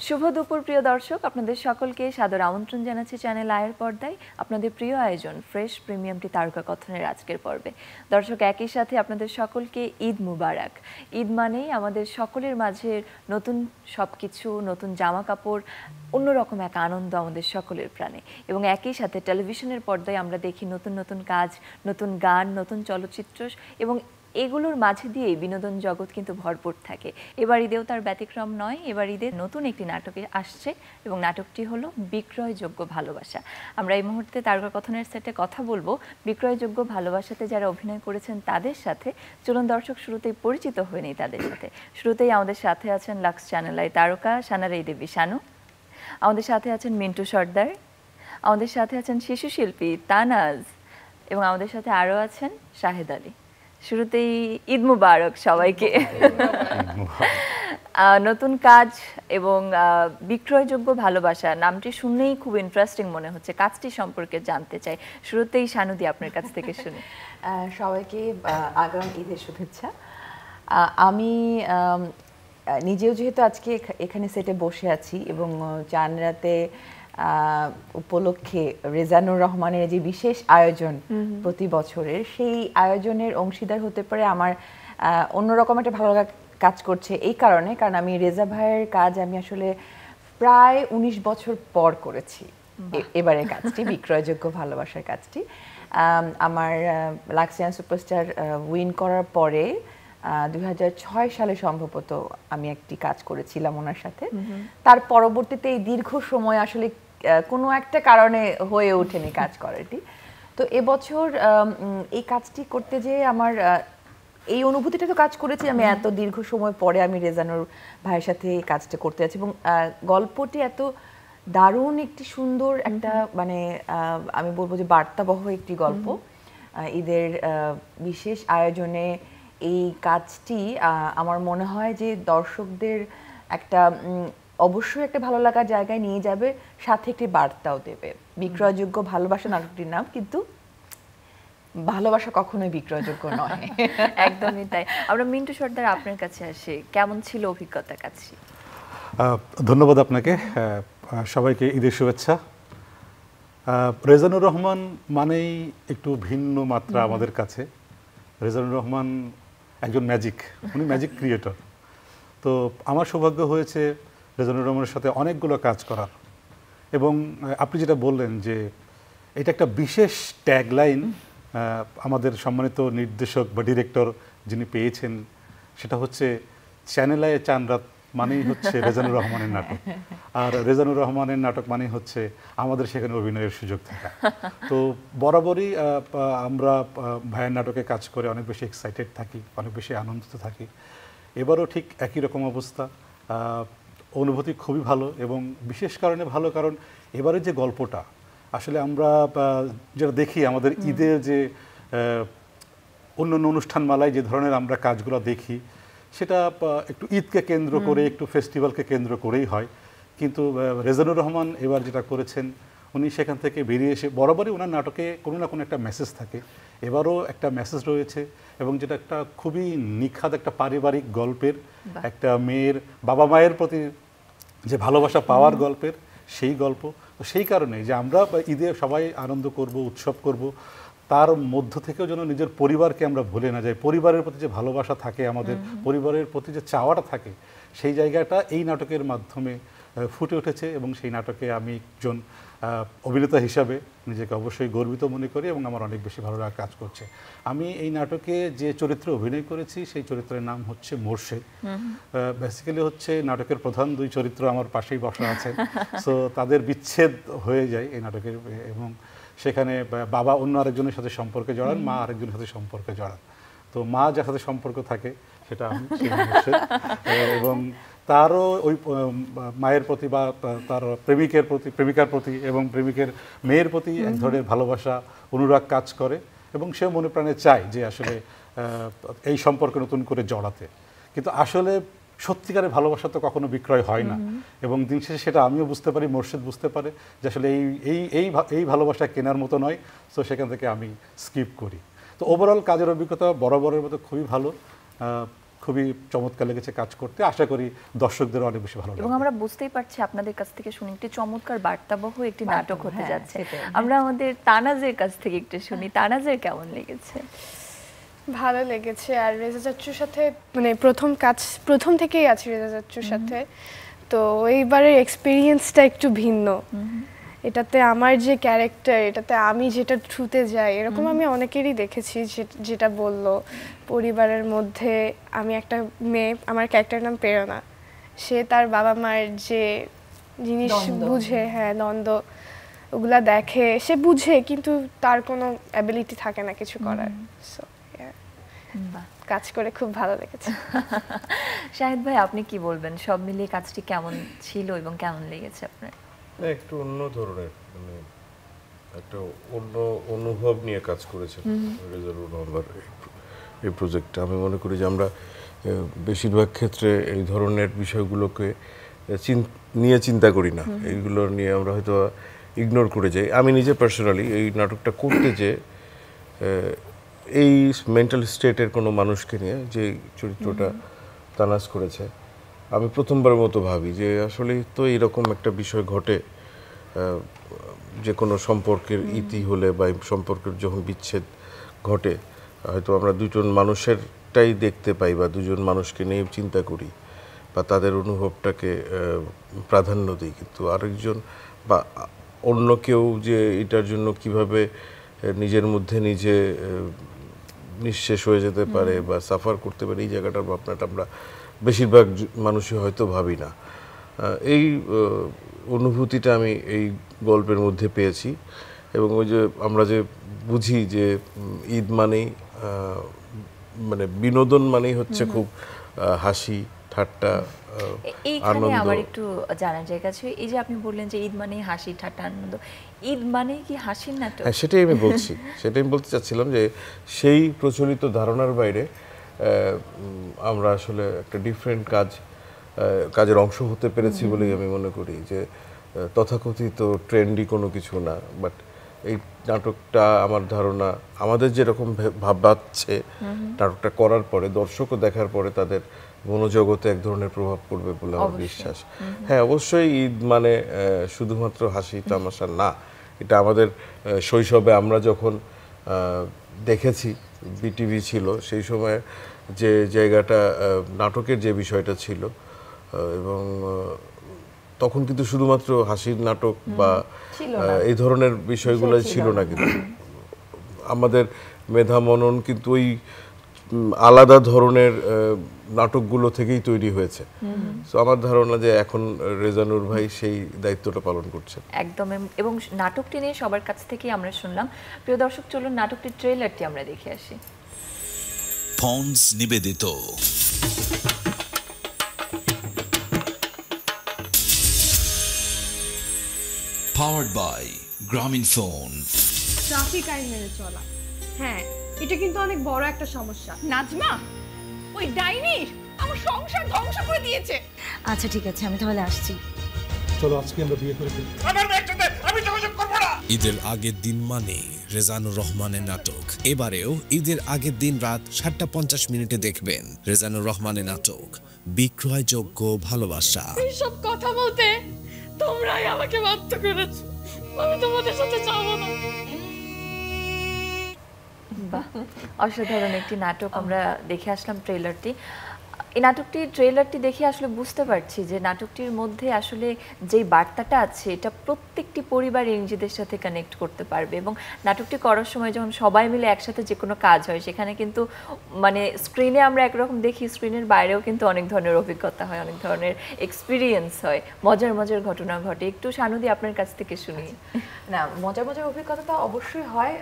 শুভ দুপুর প্রিয় দর্শক, আপনাদের সকলকে সাদর আমন্ত্রণ জানাচ্ছি চ্যানেল আয়ের পর্দায় আপনাদের প্রিয় আয়োজন ফ্রেশ প্রিমিয়ামটি তারকা কথনের আজকের পর্বে। দর্শক, একই সাথে আপনাদের সকলকে ঈদ মুবারক। ঈদ মানেই আমাদের সকলের মাঝে নতুন সবকিছু, নতুন জামা কাপড়, অন্যরকম এক আনন্দ আমাদের সকলের প্রাণে। এবং একই সাথে টেলিভিশনের পর্দায় আমরা দেখি নতুন নতুন কাজ, নতুন গান, নতুন চলচ্চিত্র এবং এগুলোর মাঝে দিয়েই বিনোদন জগৎ কিন্তু ভরপুর থাকে। এবার ঈদেও তার ব্যতিক্রম নয়। এবার ঈদে নতুন একটি নাটকে আসছে এবং নাটকটি হলো বিক্রয়যোগ্য ভালোবাসা। আমরা এই মুহূর্তে তারকা কথনের সেটে কথা বলবো বিক্রয়যোগ্য ভালোবাসাতে যারা অভিনয় করেছেন তাদের সাথে। চলুন দর্শক, শুরুতেই পরিচিত হয়ে নেই তাদের সাথে। শুরুতেই আমাদের সাথে আছেন লাক্স চ্যানেল আই তারকা সানারাই দেবী শানু, আমাদের সাথে আছেন মিন্টু সর্দার, আমাদের সাথে আছেন শিশু শিল্পী তানাজ এবং আমাদের সাথে আরও আছেন শাহেদ আলী। শুরুতেই ঈদ মুবারক সবাইকে। নতুন কাজ এবং বিক্রয়যোগ্য ভালোবাসা নামটি শুনলেই খুব ইন্টারেস্টিং মনে হচ্ছে। কাজটি সম্পর্কে জানতে চাই। শুরুতেই শানুদি আপনার কাছ থেকে শুনি। সবাইকে আগাম ঈদের শুভেচ্ছা। আমি নিজেও যেহেতু আজকে এখানে সেটে বসে আছি এবং চাঁদ রাতে উপলক্ষে রেজানুর রহমানের যে বিশেষ আয়োজন প্রতি বছরের, সেই আয়োজনের অংশীদার হতে পারে আমার অন্যরকম একটা ভালো লাগা কাজ করছে। এই কারণে, কারণ আমি রেজা ভাইয়ের কাজ আমি আসলে প্রায় 19 বছর পর করেছি এবারের কাজটি, বিক্রয়যোগ্য ভালোবাসার কাজটি। আমার লাক্সিয়ান সুপারস্টার উইন করার পরে 2006 সালে সম্ভবত আমি একটি কাজ করেছিলাম ওনার সাথে। তার পরবর্তীতে এই দীর্ঘ সময় আসলে কোনো একটা কারণে হয়ে ওঠেনি কাজ করাটি। তো এবছর এই কাজটি করতে যেয়ে আমার এই অনুভূতিটা তো কাজ করেছি আমি এত দীর্ঘ সময় পরে আমি রেজানুর ভাইয়ের সাথে এই কাজটা করতে যাচ্ছি এবং গল্পটি এত দারুণ একটি সুন্দর একটা মানে আমি বলবো যে বার্তাবহ একটি গল্প। ঈদের বিশেষ আয়োজনে এই কাজটি আমার মনে হয় যে দর্শকদের একটা অবশ্যই একটা ভালো লাগার জায়গায় নিয়ে যাবে, সাথে একটি বার্তাও দেবে। বিক্রয়যোগ্য ভালোবাসা নাটকটির নাম, কিন্তু ভালোবাসা কখনোই বিক্রয়যোগ্য নয়। একদমই তাই। আমরা মিন্টু সর্দার আপনার কাছে আসি, কেমন ছিল অভিজ্ঞতা কাজটি? ধন্যবাদ আপনাকে। সবাইকে ঈদের শুভেচ্ছা। রেজানুর রহমান মানেই একটু ভিন্ন মাত্রা আমাদের কাছে। রেজানুর রহমান একজন ম্যাজিক, উনি ম্যাজিক ক্রিয়েটর। তো আমার সৌভাগ্য হয়েছে রেজানুর রহমানের সাথে অনেকগুলো কাজ করার। এবং আপনি যেটা বললেন যে এটা একটা বিশেষ ট্যাগলাইন আমাদের সম্মানিত নির্দেশক বা ডিরেক্টর যিনি পেয়েছেন, সেটা হচ্ছে চ্যানেল আয়ে চাঁদ রাত মানেই হচ্ছে রেজানুর রহমানের নাটক, আর রেজানুর রহমানের নাটক মানেই হচ্ছে আমাদের সেখানে অভিনয়ের সুযোগ থাকা। তো বরাবরই আমরা ভাইয়ের নাটকে কাজ করে অনেক বেশি এক্সাইটেড থাকি, অনেক বেশি আনন্দিত থাকি। এবারও ঠিক একই রকম অবস্থা, অনুভূতি খুবই ভালো এবং বিশেষ কারণে ভালো, কারণ এবারে যে গল্পটা আসলে আমরা যেটা দেখি আমাদের ঈদের যে অন্য অন্য অনুষ্ঠানমালায় যে ধরনের আমরা কাজগুলো দেখি, সেটা একটু ঈদকে কেন্দ্র করে, একটু ফেস্টিভ্যালকে কেন্দ্র করেই হয়। কিন্তু রেজানুর রহমান এবার যেটা করেছেন, উনি সেখান থেকে বেরিয়ে এসে, বরাবরই ওনার নাটকে কোনো না কোনো একটা মেসেজ থাকে, এবারও একটা মেসেজ রয়েছে এবং যেটা একটা খুবই নিখাদ একটা পারিবারিক গল্পের, একটা মেয়ের বাবা মায়ের প্রতি যে ভালোবাসা পাওয়ার গল্পের সেই গল্প। তো সেই কারণে যে আমরা ঈদে সবাই আনন্দ করব, উৎসব করব, তার মধ্য থেকেও যেন নিজের পরিবারকে আমরা ভুলে না যাই, পরিবারের প্রতি যে ভালোবাসা থাকে আমাদের, পরিবারের প্রতি যে চাওয়াটা থাকে, সেই জায়গাটা এই নাটকের মাধ্যমে ফুটে উঠেছে। এবং সেই নাটকে আমি একজন অভিনেতা হিসাবে নিজেকে অবশ্যই গর্বিত মনে করি এবং আমার অনেক বেশি ভালো লাগা কাজ করছে। আমি এই নাটকে যে চরিত্রে অভিনয় করেছি সেই চরিত্রের নাম হচ্ছে মোর্শেদ। বেসিক্যালি হচ্ছে নাটকের প্রধান দুই চরিত্র আমার পাশেই বসা আছে, সো তাদের বিচ্ছেদ হয়ে যায় এই নাটকের, এবং সেখানে বাবা অন্য আরেকজনের সাথে সম্পর্কে জড়ান, মা আরেকজনের সাথে সম্পর্কে জড়ান। তো মা যার সাথে সম্পর্ক থাকে সেটা আমি, এবং তারও ওই মায়ের প্রতি বা তার প্রেমিকার প্রতি এবং প্রেমিকের মেয়ের প্রতি এক ধরনের ভালোবাসা, অনুরাগ কাজ করে এবং সেও মনে প্রাণে চায় যে আসলে এই সম্পর্কে নতুন করে জড়াতে। কিন্তু আসলে সত্যিকারের ভালোবাসা তো কখনো বিক্রয় হয় না, এবং দিন শেষে সেটা আমিও বুঝতে পারি, মোর্শেদ বুঝতে পারে যে আসলে এই ভালোবাসা কেনার মতো নয়। সো সেখান থেকে আমি স্কিপ করি। তো ওভারঅল কাজের অভিজ্ঞতা বরাবরের মতো খুবই ভালো, খুবই চমৎকার লেগেছে কাজ করতে। আশা করি দর্শকদের অনেক বেশি ভালো লাগবে। এবং আমরা বুঝতেই পারছি আপনাদের কাছ থেকে শুনে একটি চমৎকার বার্তাবহ একটি নাটক হতে হ্যাঁ, যাচ্ছে। সেটাই। আমরা আমাদের তানাজের কাছ থেকে একটু শুনি, তানাজের কেমন লেগেছে? ভালো লেগেছে। আর রেজা চাচ্চুর সাথে মানে প্রথম থেকেই আছি রেজা চাচ্চুর সাথে, তো এইবারের এক্সপিরিয়েন্সটা একটু ভিন্ন। এটাতে আমার যে ক্যারেক্টার, এটাতে আমি যেটা থ্রুতে যাই, এরকম আমি অনেকেরই দেখেছি যেটা বললো পরিবারের মধ্যে আমি একটা মেয়ে, আমার ক্যারেক্টার নাম প্রেরণা, সে তার বাবা মায়ের যে জিনিস বুঝে, হ্যাঁ দ্বন্দ্ব ওগুলা দেখে, সে বুঝে কিন্তু তার কোনো অ্যাবিলিটি থাকে না কিছু করার। সো কাজ করে খুব ভালো লেগেছে। শাহিদ ভাই আপনি কি বলবেন, সব মিলিয়ে কাজটি কেমন ছিল এবং কেমন লেগেছে আপনার? একটু অন্য ধরনের, মানে একটা অন্য অনুভব নিয়ে কাজ করেছে রেজানুর রহমান এই প্রজেক্টটা। আমি মনে করি যে আমরা বেশিরভাগ ক্ষেত্রে এই ধরনের বিষয়গুলোকে নিয়ে চিন্তা করি না, এইগুলো নিয়ে আমরা হয়তো ইগনোর করে যাই। আমি নিজে পার্সোনালি এই নাটকটা করতে যে এই মেন্টাল স্টেটের কোনো মানুষকে নিয়ে যে চরিত্রটা তানাজ করেছে, আমি প্রথমবারের মতো ভাবি যে আসলে তো এরকম একটা বিষয় ঘটে, যে কোনো সম্পর্কের ইতি হলে বা সম্পর্কের যখন বিচ্ছেদ ঘটে, হয়তো আমরা দুজন মানুষেরটাই দেখতে পাই বা দুজন মানুষকে নিয়ে চিন্তা করি বা তাদের অনুভবটাকে প্রাধান্য দিই, কিন্তু আরেকজন বা অন্য কেউ যে এটার জন্য কিভাবে নিজের মধ্যে নিজে নিঃশেষ হয়ে যেতে পারে বা সাফার করতে পারে, এই জায়গাটার ভাবনাটা আমরা বেশিরভাগ মানুষই হয়তো ভাবি না। এই অনুভূতিটা আমি এই গল্পের মধ্যে পেয়েছি। এবং ওই যে আমরা যে বুঝি যে ঈদ মানেই মানে বিনোদন মানেই হচ্ছে খুব হাসি ঠাট্টা এইখানে আমার একটু জানার জায়গা আছে, এই যে আপনি বললেন যে ঈদ মানেই হাসি ঠাট্টা আনন্দ, ঈদ মানে কি হাসির নাটক? হ্যাঁ, সেটাই আমি বলছি, সেটাই আমি বলতে চাচ্ছিলাম যে সেই প্রচলিত ধারণার বাইরে আমরা আসলে একটা ডিফারেন্ট কাজের অংশ হতে পেরেছি বলেই আমি মনে করি যে তথাকথিত ট্রেন্ডি কোনো কিছু না। বাট এই নাটকটা আমার ধারণা আমাদের যেরকম ভাবছে নাটকটা করার পরে, দর্শকও দেখার পরে তাদের মনোজগতে এক ধরনের প্রভাব পড়বে বলে আমার বিশ্বাস। হ্যাঁ, অবশ্যই ঈদ মানে শুধুমাত্র হাসি তামাশা না, এটা আমাদের শৈশবে আমরা যখন দেখেছি, বিটিভি ছিল সেই সময় যে জায়গাটা নাটকের যে বিষয়টা ছিল, এবং তখন কিন্তু শুধুমাত্র হাসির নাটক বা এই ধরনের বিষয়গুলো ছিল না, কিন্তু আমাদের মেধা মনন কিন্তু ওই আলাদা ধরনের নাটকগুলো থেকেই তৈরি হয়েছে। সো আমার ধারণা যে এখন রেজানুর ভাই সেই দায়িত্বটা পালন করছে একদম। এবং নাটকটি নিয়ে সবার কাছ থেকেই আমরা শুনলাম। প্রিয় দর্শক, চলুন নাটকটির ট্রেলারটি আমরা দেখে আসি। পন্স নিবেদিত পাওয়ার্ড বাই গ্রামীণ ফোন। ট্রাফিক আইন মেনে চলা, হ্যাঁ এটা কিন্তু অনেক বড় একটা সমস্যা। নাজমা, ওই ডাইনি আমার সংসার ধ্বংস করে দিয়েছে। আচ্ছা ঠিক আছে, আমি তাহলে আসছি। চলো আজকে আমরা বিয়ে করে ফেলি। আমার মেয়ের সাথে আমি যোগাযোগ করব না। ঈদের আগের দিন মানে রেজানুর রহমানের নাটক। এবারেও ঈদের আগের দিন রাত 7:50 দেখবেন রেজানুর রহমানের নাটক বিক্রয়যোগ্য ভালোবাসা। এইসব কথা বলতে তোমরাই আমাকে বাধ্য করেছো, আমি তোমাদের সাথে যাব না। বাহ, অসাধারণ একটি নাটক আমরা দেখে আসলাম ট্রেলারটি। এই ট্রেলারটি দেখে আসলে বুঝতে পারছি যে নাটকটির মধ্যে আসলে যেই বার্তাটা আছে এটা প্রত্যেকটি পরিবার নিজেদের সাথে কানেক্ট করতে পারবে। এবং নাটকটি করার সময় যখন সবাই মিলে একসাথে যে কোনো কাজ হয়, সেখানে কিন্তু মানে স্ক্রিনে আমরা একরকম দেখি, স্ক্রিনের বাইরেও কিন্তু অনেক ধরনের অভিজ্ঞতা হয়, অনেক ধরনের এক্সপিরিয়েন্স হয়, মজার মজার ঘটনা ঘটে। একটু শানুদি আপনার কাছ থেকে শুনি। না, মজার মজার অভিজ্ঞতা তো অবশ্যই হয়।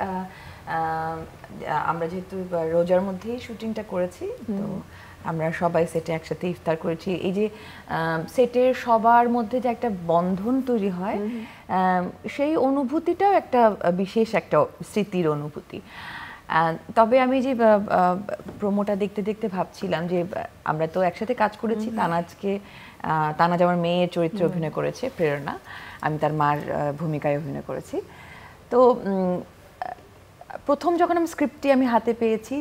আমরা যেহেতু রোজার মধ্যেই শুটিংটা করেছি, তো আমরা সবাই সেটে একসাথে ইফতার করেছি। এই যে সেটের সবার মধ্যে যে একটা বন্ধন তৈরি হয়, সেই অনুভূতিটাও একটা বিশেষ একটা স্মৃতির অনুভূতি। তবে আমি যে প্রোমোটা দেখতে দেখতে ভাবছিলাম যে আমরা তো একসাথে কাজ করেছি। তানাজ আমার মেয়ের চরিত্রে অভিনয় করেছে প্রেরণা, আমি তার মার ভূমিকায় অভিনয় করেছি। তো প্রথম যখন আমি স্ক্রিপ্টটি হাতে পেয়েছি,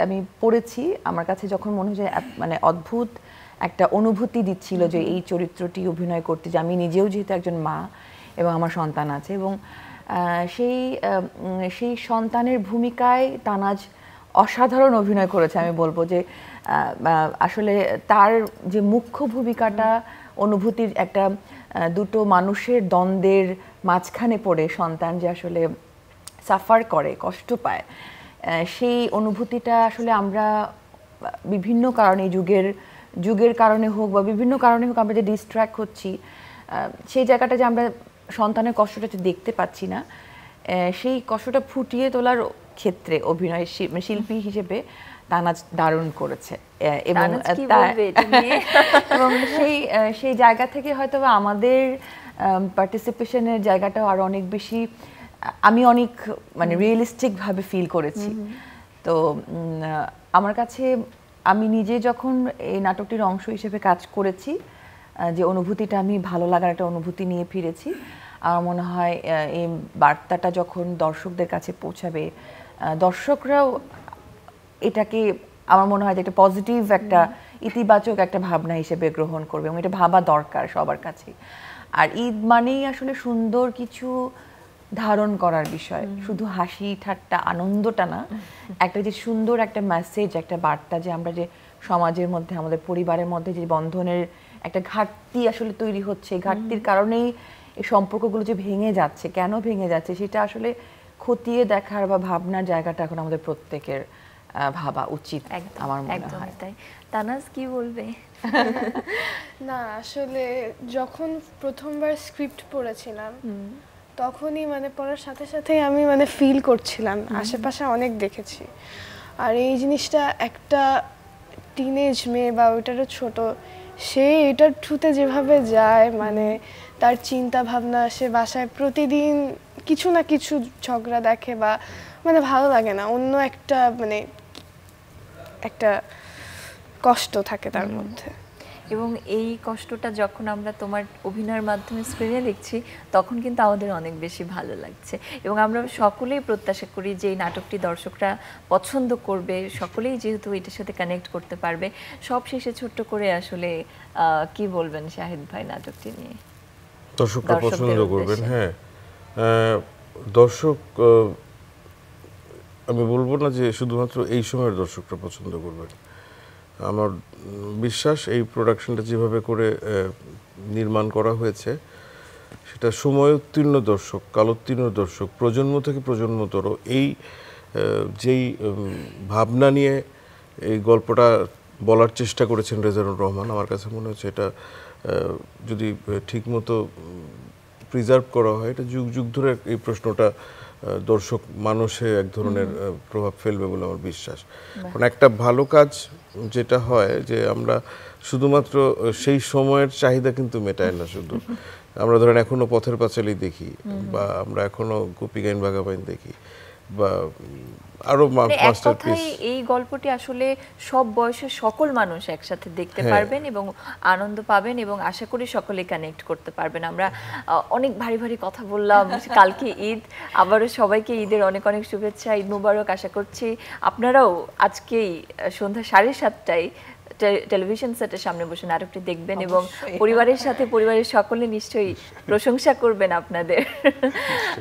আমি পড়েছি, আমার কাছে যখন মনে হয় মানে অদ্ভুত একটা অনুভূতি দিচ্ছিল যে এই চরিত্রটি অভিনয় করতে, যে আমি নিজেও যেহেতু একজন মা এবং আমার সন্তান আছে, এবং সেই সন্তানের ভূমিকায় তানাজ অসাধারণ অভিনয় করেছে। আমি বলবো যে আসলে তার যে মুখ্য ভূমিকাটা, অনুভূতির একটা দুটো মানুষের দ্বন্দ্বের মাঝখানে পড়ে সন্তান যে আসলে সাফার করে, কষ্ট পায়, সেই অনুভূতিটা আসলে আমরা বিভিন্ন কারণে, যুগের কারণে হোক বা বিভিন্ন কারণে হোক, আমরা যে ডিস্ট্র্যাক্ট হচ্ছি, সেই জায়গাটা যে আমরা সন্তানের কষ্টটা দেখতে পাচ্ছি না, সেই কষ্টটা ফুটিয়ে তোলার ক্ষেত্রে অভিনয় শিল্পী হিসেবে তানাজ দারুণ করেছে। এবং সেই জায়গা থেকে হয়তো আমাদের পার্টিসিপেশনের জায়গাটাও আরো অনেক বেশি, আমি অনেক মানে রিয়েলিস্টিক ভাবে ফিল করেছি। তো আমার কাছে, আমি নিজে যখন এই নাটকটির অংশ হিসেবে কাজ করেছি, যে অনুভূতিটা, আমি ভালো লাগার একটা অনুভূতি নিয়ে ফিরেছি। আমার মনে হয় এই বার্তাটা যখন দর্শকদের কাছে পৌঁছাবে, দর্শকরাও এটাকে আমার মনে হয় যে একটা পজিটিভ, একটা ইতিবাচক একটা ভাবনা হিসেবে গ্রহণ করবে, এবং এটা ভাবা দরকার সবার কাছে। আর ঈদ মানেই আসলে সুন্দর কিছু ধারণ করার বিষয়, শুধু হাসি ঠাট্টা আনন্দটা না, একটা যে সুন্দর একটা মেসেজ, একটা বার্তা, যে আমরা যে সমাজের মধ্যে, আমাদের পরিবারের মধ্যে যে বন্ধনের একটা ঘাটতি আসলে তৈরি হচ্ছে, ঘাটতির কারণেই এই সম্পর্কগুলো যে ভেঙে যাচ্ছে, কেন ভেঙে যাচ্ছে সেটা আসলে খতিয়ে দেখার বা ভাবনার জায়গাটা এখন আমাদের প্রত্যেকের ভাবা উচিত আমার মনে হয়। তাই। তানাজ কি বলবে? না, আসলে যখন প্রথমবার স্ক্রিপ্ট পড়েছিলাম, তখনই মানে পড়ার সাথে সাথেই আমি মানে ফিল করছিলাম, আশেপাশে অনেক দেখেছি, আর এই জিনিসটা একটা টিনেজ মেয়ে বা ওইটারও ছোট, সে এটার থ্রুতে যেভাবে যায়, মানে তার চিন্তা ভাবনা, সে বাসায় প্রতিদিন কিছু না কিছু ঝগড়া দেখে, বা মানে ভালো লাগে না, অন্য একটা মানে একটা কষ্ট থাকে তার মধ্যে। এবং এই কষ্টটা যখন আমরা তোমার অভিনয়ের মাধ্যমে স্ক্রিনে দেখছি, তখন কিন্তু আমাদের অনেক বেশি ভালো লাগছে, এবং আমরা সকলেই প্রত্যাশা করি যে এই নাটকটি দর্শকরা পছন্দ করবে, সকলেই যেহেতু এটার সাথে কানেক্ট করতে পারবে। সব শেষে ছোট্ট করে আসলে কি বলবেন শাহিদ ভাই নাটকটি নিয়ে? দর্শকরা পছন্দ করবেন। হ্যাঁ, দর্শক, আমি বলবো না যে শুধুমাত্র এই সময়ের দর্শকরা পছন্দ করবেন। আমার বিশ্বাস এই প্রোডাকশনটা যেভাবে করে নির্মাণ করা হয়েছে, সেটা সময়োত্তীর্ণ দর্শক, কালোত্তীর্ণ দর্শক, প্রজন্ম থেকে প্রজন্মতর, এই যেই ভাবনা নিয়ে এই গল্পটা বলার চেষ্টা করেছেন রেজানুর রহমান, আমার কাছে মনে হচ্ছে এটা যদি ঠিকমতো প্রিজার্ভ করা হয়, এটা যুগ যুগ ধরে এই প্রশ্নটা দর্শক মানুষে এক ধরনের প্রভাব ফেলবে বলে আমার বিশ্বাস। কারণ একটা ভালো কাজ যেটা হয়, যে আমরা শুধুমাত্র সেই সময়ের চাহিদা কিন্তু মেটায় না, শুধু আমরা ধরেন এখনো পথের পাঁচালী দেখি, বা আমরা এখনো গোপীগাইন বাঘাবাইন দেখি, বা আরো মাস্টারপিস। এই গল্পটি আসলে সব বয়সের সকল মানুষ একসাথে দেখতে পারবেন এবং আনন্দ পাবেন, এবং আশা করি সকলে কানেক্ট করতে পারবেন। আমরা অনেক ভারী ভারী কথা বললাম, কালকে ঈদ, আবারও সবাইকে ঈদের অনেক অনেক শুভেচ্ছা, ঈদ মুবারক। আশা করছি আপনারাও আজকেই সন্ধ্যা 7:30টায় টেলিভিশন সেটের সামনে বসে নাটকটি দেখবেন, এবং পরিবারের সাথে পরিবারের সকলে নিশ্চয়ই প্রশংসা করবেন আপনাদের।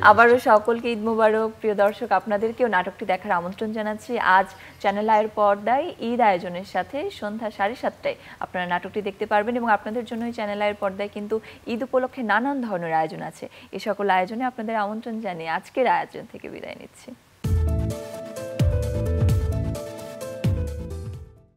আবারও সকলকে ঈদ মুবারক। প্রিয় দর্শক, আপনাদেরকেও নাটকটি দেখার আমন্ত্রণ জানাচ্ছি। আজ চ্যানেল আইয়ের পর্দায় ঈদ আয়োজনের সাথে সন্ধ্যা 7:30টায় আপনারা নাটকটি দেখতে পারবেন, এবং আপনাদের জন্যই চ্যানেল আইয়ের পর্দায় কিন্তু ঈদ উপলক্ষে নানান ধরনের আয়োজন আছে। এই সকল আয়োজনে আপনাদের আমন্ত্রণ জানিয়ে আজকের আয়োজন থেকে বিদায় নিচ্ছি।